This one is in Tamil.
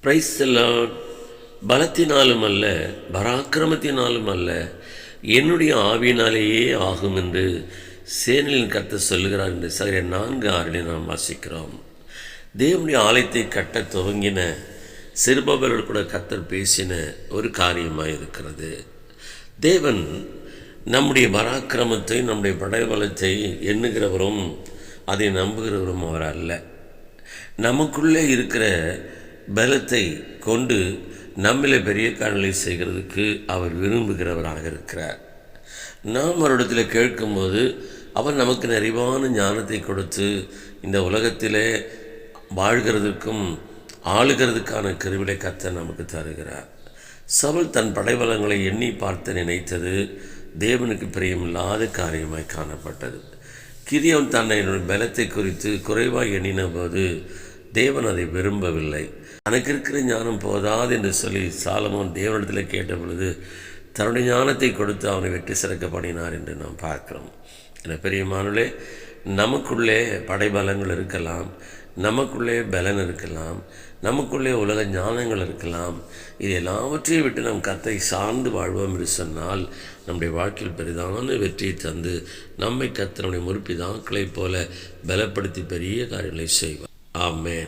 Praise the Lord. பலத்தினாலும் அல்ல, பராக்கிரமத்தினாலும் அல்ல, என்னுடைய ஆவியினாலேயே ஆகும் என்று சேனையின் கர்த்தர் சொல்லுகிறார் என்று சகோதரர் 4:6 நாம் வாசிக்கிறோம். தேவனுடைய ஆலயத்தை கட்ட துவங்கின சிறுபவர்கள் கூட கர்த்தர் பேசின ஒரு காரியமாக இருக்கிறது. தேவன் நம்முடைய பராக்கிரமத்தை, நம்முடைய படைபலத்தை எண்ணுகிறவரும் அதை நம்புகிறவரும் அவர் அல்ல. நமக்குள்ளே இருக்கிற பலத்தை கொண்டு நம்மளை பெரிய காரியங்களை செய்கிறதுக்கு அவர் விரும்புகிறவராக இருக்கிறார். நாம் அவரிடத்தில் கேட்கும்போது அவர் நமக்கு நிறைவான ஞானத்தை கொடுத்து இந்த உலகத்திலே வாழ்கிறதுக்கும் ஆளுகிறதுக்கான கிருபையை கர்த்தர் நமக்கு தருகிறார். சவுல் தன் படைபலங்களை எண்ணி பார்த்து நினைத்தது தேவனுக்கு பிரியமில்லாத காரியமாய் காணப்பட்டது. கிதியோன் தன்னை பலத்தை குறித்து குறைவாக எண்ணின போது தேவன் அதை விரும்பவில்லை. தனக்கு இருக்கிற ஞானம் போதாது என்று சொல்லி சாலமோன் தேவனிடத்தில் கேட்ட பொழுது தன்னுடைய ஞானத்தை கொடுத்து அவனை வெற்றி சிறக்க பண்ணினார் என்று நாம் பார்க்கிறோம். என பெரியமானே, நமக்குள்ளே படைபலங்கள் இருக்கலாம், நமக்குள்ளே பலன் இருக்கலாம், நமக்குள்ளே உலக ஞானங்கள் இருக்கலாம். இது எல்லாவற்றையும் விட்டு நம் கர்த்தரை சார்ந்து வாழ்வோம் என்று சொன்னால் நம்முடைய வாழ்க்கையில் பெரிதான வெற்றியை தந்து நம்மை கர்த்தருடைய முற்பிதாக்களைப் போல பலப்படுத்தி பெரிய காரியங்களை செய்வார். ஆமென்.